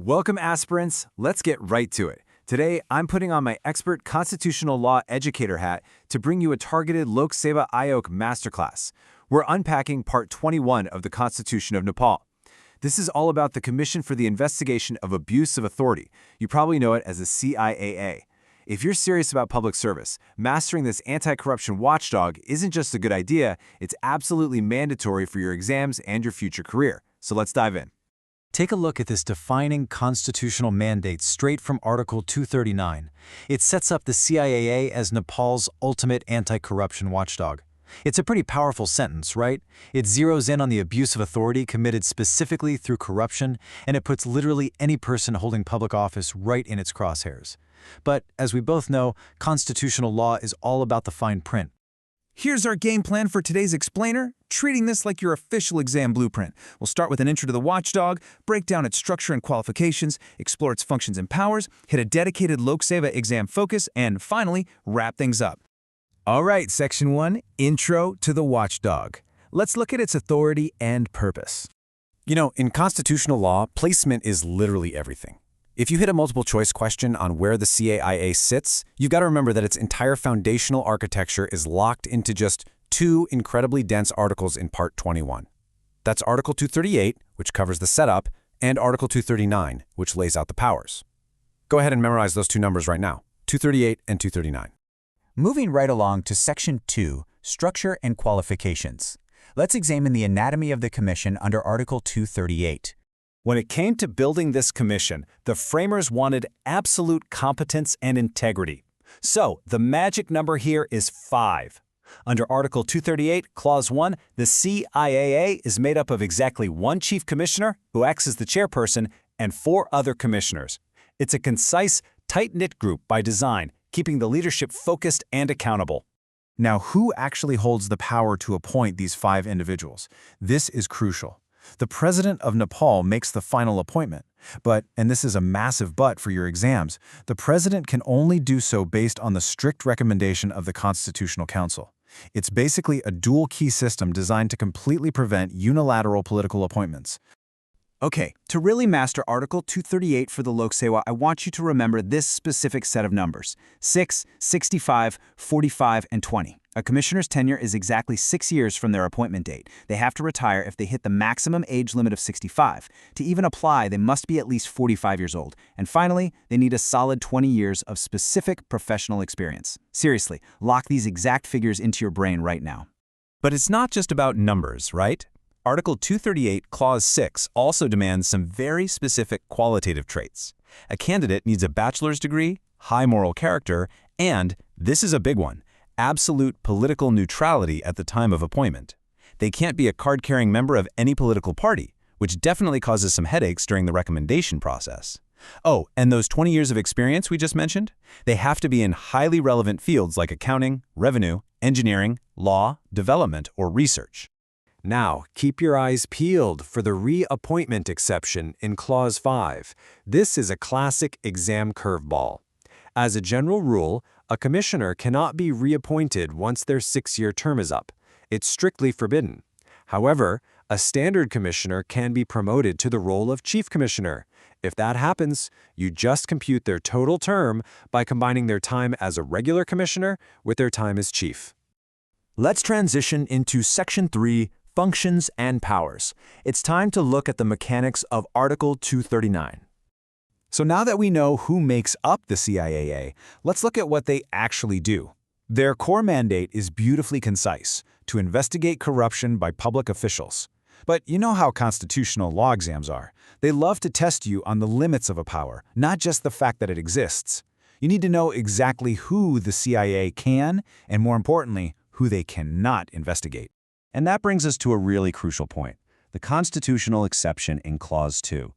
Welcome, aspirants. Let's get right to it. Today, I'm putting on my expert constitutional law educator hat to bring you a targeted Lok Sewa Ayog masterclass. We're unpacking Part 21 of the Constitution of Nepal. This is all about the Commission for the Investigation of Abuse of Authority. You probably know it as the CIAA. If you're serious about public service, mastering this anti-corruption watchdog isn't just a good idea, it's absolutely mandatory for your exams and your future career. So let's dive in. Take a look at this defining constitutional mandate straight from Article 239. It sets up the CIAA as Nepal's ultimate anti-corruption watchdog. It's a pretty powerful sentence, right? It zeroes in on the abuse of authority committed specifically through corruption, and it puts literally any person holding public office right in its crosshairs. But, as we both know, constitutional law is all about the fine print. Here's our game plan for today's explainer, treating this like your official exam blueprint. We'll start with an intro to the watchdog, break down its structure and qualifications, explore its functions and powers, hit a dedicated Lok Sewa exam focus, and finally, wrap things up. All right, Section 1, Intro to the Watchdog. Let's look at its authority and purpose. You know, in constitutional law, placement is literally everything. If you hit a multiple-choice question on where the CIAA sits, you've got to remember that its entire foundational architecture is locked into just two incredibly dense articles in Part 21. That's Article 238, which covers the setup, and Article 239, which lays out the powers. Go ahead and memorize those two numbers right now, 238 and 239. Moving right along to Section 2, Structure and Qualifications. Let's examine the anatomy of the Commission under Article 238. When it came to building this commission, the framers wanted absolute competence and integrity. So, the magic number here is 5. Under Article 238, Clause 1, the CIAA is made up of exactly one chief commissioner, who acts as the chairperson, and 4 other commissioners. It's a concise, tight-knit group by design, keeping the leadership focused and accountable. Now, who actually holds the power to appoint these 5 individuals? This is crucial. The President of Nepal makes the final appointment, but, and this is a massive but for your exams, the President can only do so based on the strict recommendation of the Constitutional Council. It's basically a dual-key system designed to completely prevent unilateral political appointments. Okay, to really master Article 238 for the Lok Sewa, I want you to remember this specific set of numbers: 6, 65, 45, and 20. A commissioner's tenure is exactly 6 years from their appointment date. They have to retire if they hit the maximum age limit of 65. To even apply, they must be at least 45 years old. And finally, they need a solid 20 years of specific professional experience. Seriously, lock these exact figures into your brain right now. But it's not just about numbers, right? Article 238, Clause 6 also demands some very specific qualitative traits. A candidate needs a bachelor's degree, high moral character, and, this is a big one, absolute political neutrality at the time of appointment. They can't be a card-carrying member of any political party, which definitely causes some headaches during the recommendation process. Oh, and those 20 years of experience we just mentioned? They have to be in highly relevant fields like accounting, revenue, engineering, law, development, or research. Now, keep your eyes peeled for the reappointment exception in Clause 5. This is a classic exam curveball. As a general rule, a commissioner cannot be reappointed once their 6-year term is up. It's strictly forbidden. However, a standard commissioner can be promoted to the role of chief commissioner. If that happens, you just compute their total term by combining their time as a regular commissioner with their time as chief. Let's transition into Section 3, Functions and Powers. It's time to look at the mechanics of Article 239. So now that we know who makes up the CIAA, let's look at what they actually do. Their core mandate is beautifully concise: to investigate corruption by public officials. But you know how constitutional law exams are. They love to test you on the limits of a power, not just the fact that it exists. You need to know exactly who the CIA can, and more importantly, who they cannot investigate. And that brings us to a really crucial point: the constitutional exception in Clause 2.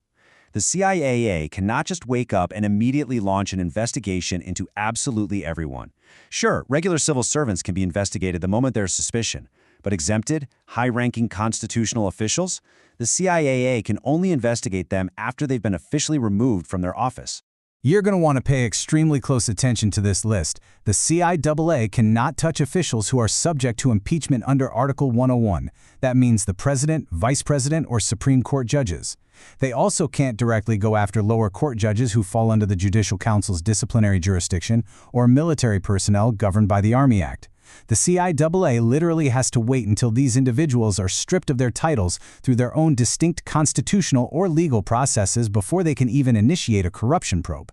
The CIAA cannot just wake up and immediately launch an investigation into absolutely everyone. Sure, regular civil servants can be investigated the moment there's suspicion, but exempted, high-ranking constitutional officials? The CIAA can only investigate them after they've been officially removed from their office. You're going to want to pay extremely close attention to this list. The CIAA cannot touch officials who are subject to impeachment under Article 101. That means the President, Vice President, or Supreme Court judges. They also can't directly go after lower court judges who fall under the Judicial Council's disciplinary jurisdiction or military personnel governed by the Army Act. The CIAA literally has to wait until these individuals are stripped of their titles through their own distinct constitutional or legal processes before they can even initiate a corruption probe.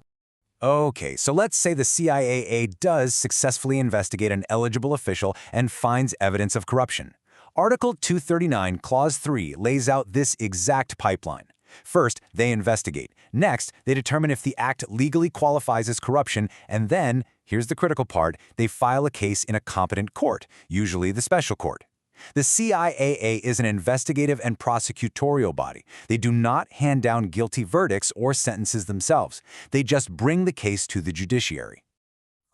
Okay, so let's say the CIAA does successfully investigate an eligible official and finds evidence of corruption. Article 239, Clause 3 lays out this exact pipeline. First, they investigate. Next, they determine if the act legally qualifies as corruption, and then, here's the critical part, they file a case in a competent court, usually the special court. The CIAA is an investigative and prosecutorial body. They do not hand down guilty verdicts or sentences themselves. They just bring the case to the judiciary.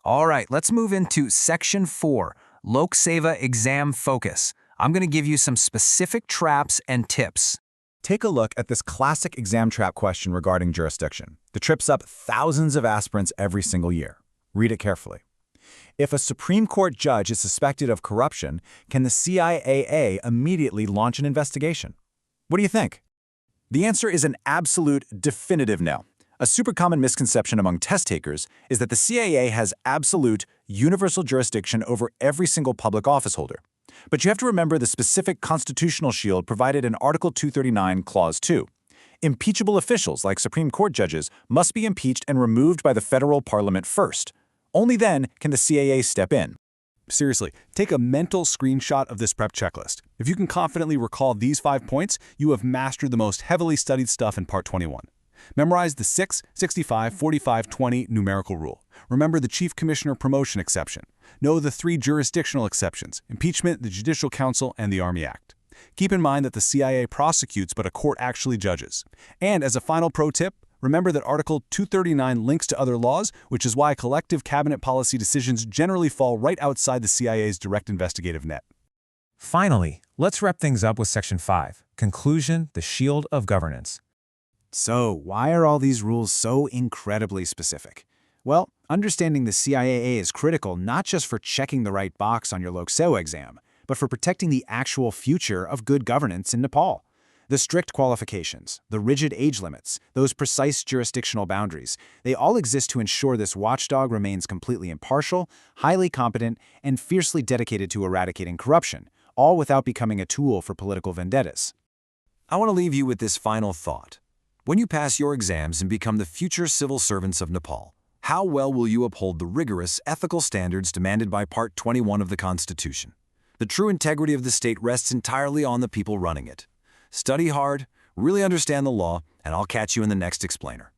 All right, let's move into Section 4, Lok Sewa Exam Focus. I'm going to give you some specific traps and tips. Take a look at this classic exam trap question regarding jurisdiction that trips up thousands of aspirants every single year. Read it carefully. If a Supreme Court judge is suspected of corruption, can the CIAA immediately launch an investigation? What do you think? The answer is an absolute, definitive no. A super common misconception among test takers is that the CIAA has absolute, universal jurisdiction over every single public office holder. But you have to remember the specific constitutional shield provided in Article 239, Clause 2. Impeachable officials, like Supreme Court judges, must be impeached and removed by the federal parliament first. Only then can the CIAA step in. Seriously, take a mental screenshot of this prep checklist. If you can confidently recall these 5 points, you have mastered the most heavily studied stuff in Part 21. Memorize the 6, 65, 45, 20 numerical rule. Remember the Chief Commissioner promotion exception. Know the 3 jurisdictional exceptions: impeachment, the Judicial Council, and the Army Act. Keep in mind that the CIA prosecutes, but a court actually judges. And as a final pro tip, remember that Article 239 links to other laws, which is why collective cabinet policy decisions generally fall right outside the CIA's direct investigative net. Finally, let's wrap things up with Section 5, Conclusion, the Shield of Governance. So, why are all these rules so incredibly specific? Well, understanding the CIAA is critical not just for checking the right box on your Lok Sewa exam, but for protecting the actual future of good governance in Nepal. The strict qualifications, the rigid age limits, those precise jurisdictional boundaries, they all exist to ensure this watchdog remains completely impartial, highly competent, and fiercely dedicated to eradicating corruption, all without becoming a tool for political vendettas. I want to leave you with this final thought. When you pass your exams and become the future civil servants of Nepal, how well will you uphold the rigorous ethical standards demanded by Part 21 of the Constitution? The true integrity of the state rests entirely on the people running it. Study hard, really understand the law, and I'll catch you in the next explainer.